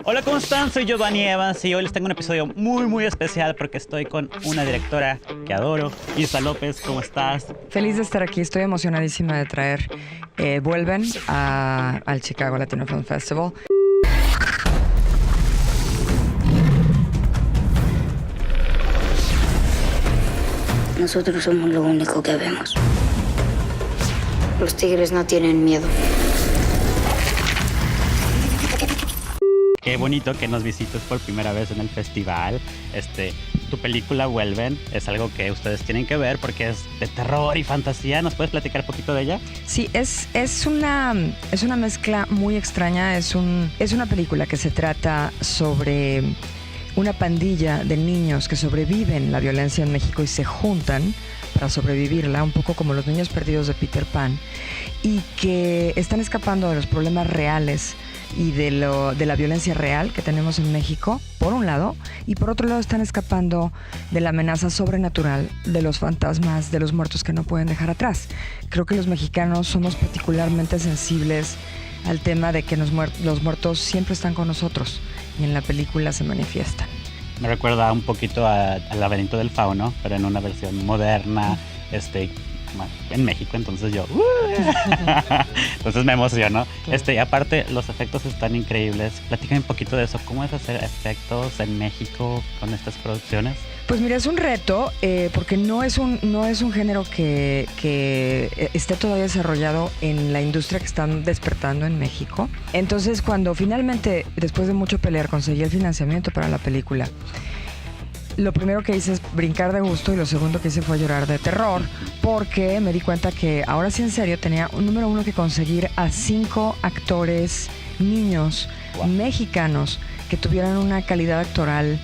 Hola, ¿cómo están? Soy Giovanni Evans y hoy les tengo un episodio muy especial porque estoy con una directora que adoro. Isa López, ¿cómo estás? Feliz de estar aquí, estoy emocionadísima de traer Vuelven al Chicago Latino Film Festival. Nosotros somos lo único que vemos. Los tigres no tienen miedo. Qué bonito que nos visites por primera vez en el festival. Tu película Vuelven es algo que ustedes tienen que ver porque es de terror y fantasía. ¿Nos puedes platicar un poquito de ella? Sí, es una mezcla muy extraña. Es una película que se trata sobre una pandilla de niños que sobreviven la violencia en México y se juntan para sobrevivirla, un poco como los niños perdidos de Peter Pan, y que están escapando de los problemas reales y de la violencia real que tenemos en México, por un lado, y por otro lado están escapando de la amenaza sobrenatural de los fantasmas, de los muertos que no pueden dejar atrás. Creo que los mexicanos somos particularmente sensibles al tema de que los muertos siempre están con nosotros y en la película se manifiestan. Me recuerda un poquito al Laberinto del Fauno, pero en una versión moderna, en México, entonces yo entonces me emociono. Y aparte los efectos están increíbles. Platícame un poquito de eso. ¿Cómo es hacer efectos en México con estas producciones? Pues mira, es un reto porque no es un género que esté todavía desarrollado en la industria que están despertando en México. Entonces, cuando finalmente, después de mucho pelear, conseguí el financiamiento para la película, lo primero que hice es brincar de gusto y lo segundo que hice fue llorar de terror, porque me di cuenta que ahora sí en serio tenía número uno que conseguir a 5 actores niños mexicanos que tuvieran una calidad actoral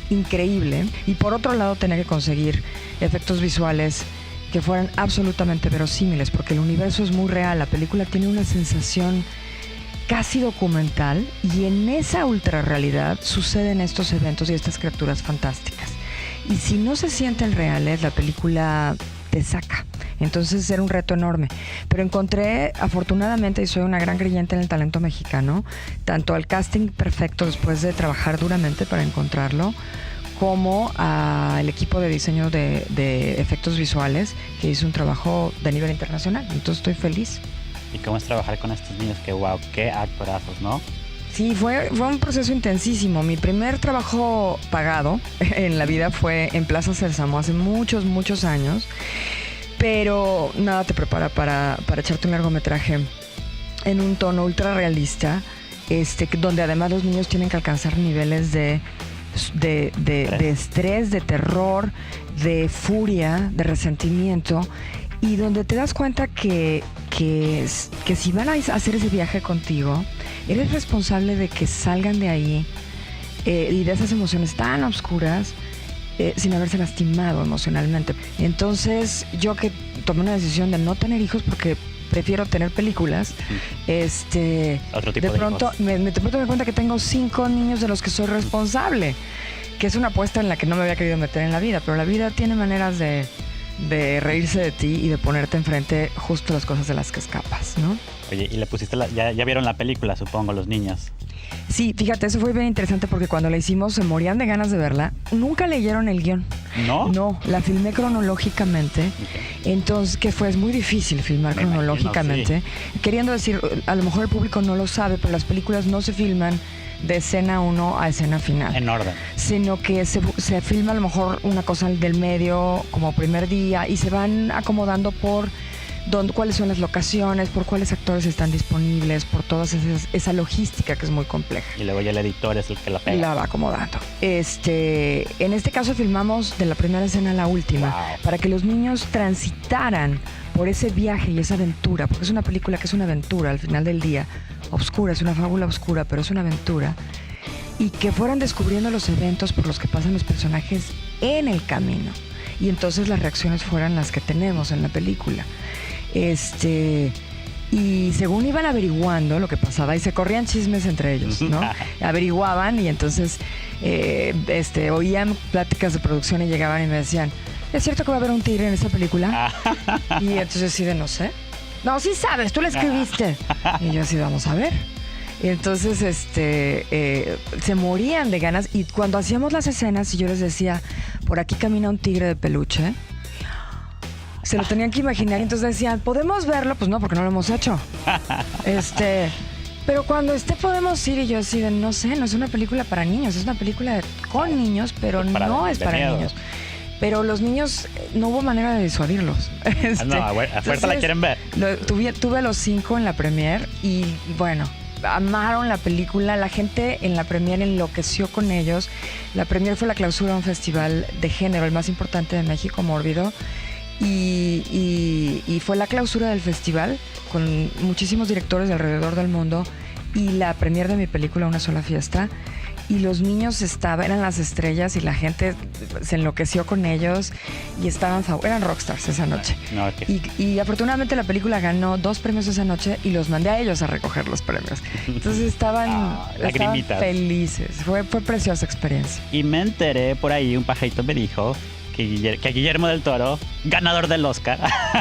increíble, y por otro lado tenía que conseguir efectos visuales que fueran absolutamente verosímiles, porque el universo es muy real. La película tiene una sensación casi documental y en esa ultrarrealidad suceden estos eventos y estas criaturas fantásticas. Y si no se sienten reales, la película te saca. Entonces era un reto enorme. Pero encontré, afortunadamente, y soy una gran creyente en el talento mexicano, tanto al casting perfecto después de trabajar duramente para encontrarlo, como al equipo de diseño de efectos visuales, que hizo un trabajo de nivel internacional. Entonces estoy feliz. ¿Y cómo es trabajar con estos niños? Que wow, qué actorazos, ¿no? Sí, fue un proceso intensísimo. Mi primer trabajo pagado en la vida fue en Plaza Sésamo hace muchos años, pero nada te prepara para echarte un largometraje en un tono ultra realista, donde además los niños tienen que alcanzar niveles de estrés, de terror, de furia, de resentimiento, y donde te das cuenta que si van a hacer ese viaje contigo, eres responsable de que salgan de ahí y de esas emociones tan oscuras sin haberse lastimado emocionalmente. Entonces yo que tomé una decisión de no tener hijos porque prefiero tener películas, Otro tipo de pronto me doy cuenta que tengo 5 niños de los que soy responsable, que es una apuesta en la que no me había querido meter en la vida, pero la vida tiene maneras de reírse de ti y de ponerte enfrente justo las cosas de las que escapas, ¿no? Oye, y le pusiste ya vieron la película, supongo, los niños. Sí, fíjate, eso fue bien interesante porque cuando la hicimos se morían de ganas de verla. Nunca leyeron el guión. ¿No? No, la filmé cronológicamente. Okay. Entonces, es muy difícil filmar cronológicamente. Imagino, sí. Queriendo decir, a lo mejor el público no lo sabe, pero las películas no se filman de escena 1 a escena final. En orden. Sino que se filma a lo mejor una cosa del medio como primer día y se van acomodando por cuáles son las locaciones, por cuáles actores están disponibles, por toda esa logística que es muy compleja. Y luego ya el editor es el que la pega. Y la va acomodando. En este caso filmamos de la primera escena a la última, wow, para que los niños transitaran por ese viaje y esa aventura, porque es una película que es una aventura al final del día, oscura, es una fábula oscura, pero es una aventura, y que fueran descubriendo los eventos por los que pasan los personajes en el camino, y entonces las reacciones fueran las que tenemos en la película. Y según iban averiguando lo que pasaba, y se corrían chismes entre ellos, ¿no? Averiguaban y entonces oían pláticas de producción y llegaban y me decían, ¿es cierto que va a haber un tigre en esta película? Y entonces así de no sé. No, sí sabes, tú la escribiste. Y yo así, vamos a ver. Y entonces se morían de ganas. Y cuando hacíamos las escenas y yo les decía, por aquí camina un tigre de peluche, se lo tenían que imaginar. Y entonces decían, ¿podemos verlo? Pues no, porque no lo hemos hecho. Pero cuando podemos ir. Y yo así de, no sé, no es una película para niños, es una película con niños, pero no es para niños. Pero los niños, no hubo manera de disuadirlos. No, a fuerza la quieren ver. Tuve a los 5 en la premier y bueno, amaron la película. La gente en la premier enloqueció con ellos. La premier fue la clausura de un festival de género, el más importante de México, Mórbido. Y fue la clausura del festival con muchísimos directores de alrededor del mundo y la premier de mi película, Una sola fiesta. Y los niños eran las estrellas y la gente se enloqueció con ellos y eran rockstars esa noche. Y afortunadamente la película ganó 2 premios esa noche y los mandé a ellos a recoger los premios. Entonces estaban felices. Fue preciosa experiencia. Y me enteré por ahí, un pajarito me dijo que Guillermo del Toro, ganador del Oscar,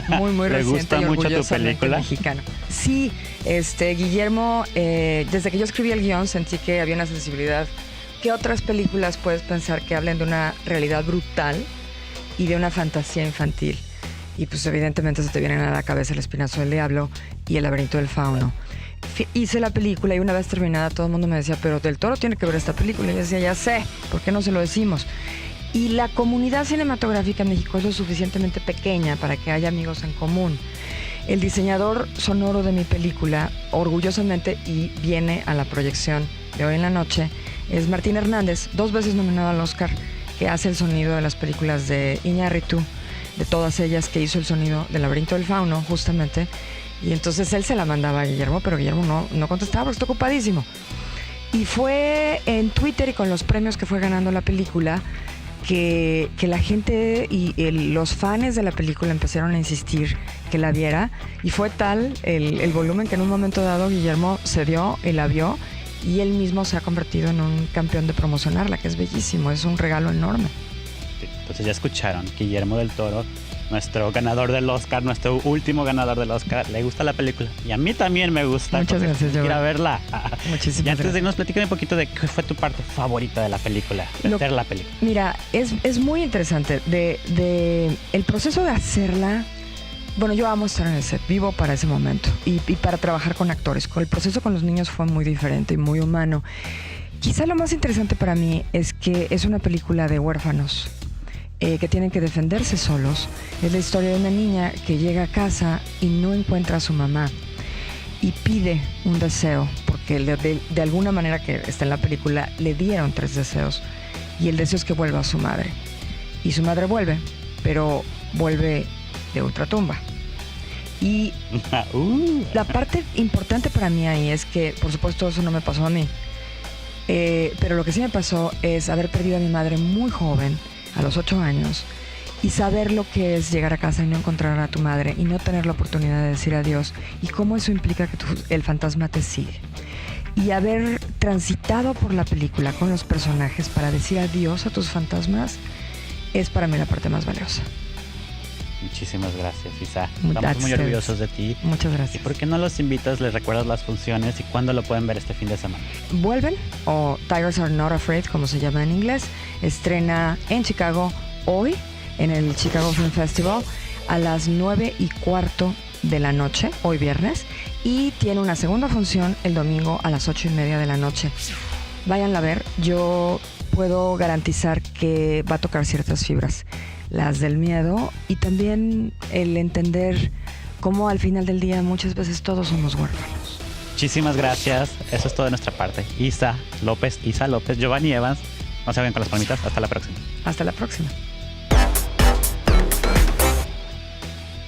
muy le reciente, gusta y mucho tu película. Mexicano. Sí, Guillermo, desde que yo escribí el guión sentí que había una sensibilidad. ¿Qué otras películas puedes pensar que hablen de una realidad brutal y de una fantasía infantil? Y pues evidentemente se te vienen a la cabeza El Espinazo del Diablo y El Laberinto del Fauno. Hice la película y una vez terminada todo el mundo me decía, pero Del Toro tiene que ver esta película. Y yo decía, ya sé, ¿por qué no se lo decimos? Y la comunidad cinematográfica en México es lo suficientemente pequeña para que haya amigos en común. El diseñador sonoro de mi película, orgullosamente, y viene a la proyección de hoy en la noche, es Martín Hernández, 2 veces nominado al Oscar, que hace el sonido de las películas de Iñárritu, de todas ellas, que hizo el sonido del Laberinto del Fauno, justamente. Y entonces él se la mandaba a Guillermo, pero Guillermo no contestaba porque está ocupadísimo. Y fue en Twitter y con los premios que fue ganando la película que la gente y los fans de la película empezaron a insistir que la viera, y fue tal el volumen que en un momento dado Guillermo cedió y la vio, y él mismo se ha convertido en un campeón de promocionarla, que es bellísimo, es un regalo enorme. Entonces ya escucharon, Guillermo del Toro, nuestro ganador del Oscar, nuestro último ganador del Oscar, le gusta la película. Y a mí también me gusta. Muchas gracias, quiero ir a verla. Muchísimas y antes gracias. de irnos, platícame un poquito de qué fue tu parte favorita de la película, de hacer la película. Mira, es muy interesante. El proceso de hacerla. Bueno, yo amo estar en el set, vivo para ese momento y para trabajar con actores. El proceso con los niños fue muy diferente y muy humano. Quizá lo más interesante para mí es que es una película de huérfanos que tienen que defenderse solos. Es la historia de una niña que llega a casa y no encuentra a su mamá y pide un deseo, porque de alguna manera que está en la película le dieron 3 deseos, y el deseo es que vuelva a su madre. Y su madre vuelve, pero vuelve de ultratumba. Y la parte importante para mí ahí es que, por supuesto, eso no me pasó a mí, pero lo que sí me pasó es haber perdido a mi madre muy joven, a los 8 años, y saber lo que es llegar a casa y no encontrar a tu madre y no tener la oportunidad de decir adiós, y cómo eso implica que el fantasma te sigue. Y haber transitado por la película con los personajes para decir adiós a tus fantasmas es para mí la parte más valiosa. Muchísimas gracias, Isa. Estamos muy orgullosos de ti. Muchas gracias. ¿Y por qué no los invitas, les recuerdas las funciones y cuándo lo pueden ver este fin de semana? Vuelven, o Tigers Are Not Afraid, como se llama en inglés, estrena en Chicago hoy, en el Chicago Film Festival, a las 9:15 de la noche, hoy viernes, y tiene una segunda función el domingo a las 8:30 de la noche. Váyanla a ver. Yo puedo garantizar que va a tocar ciertas fibras, las del miedo y también el entender cómo al final del día muchas veces todos somos huérfanos. Muchísimas gracias. Eso es todo de nuestra parte. Isa López, Giovanni Evans. No se vayan con las palmitas. Hasta la próxima. Hasta la próxima.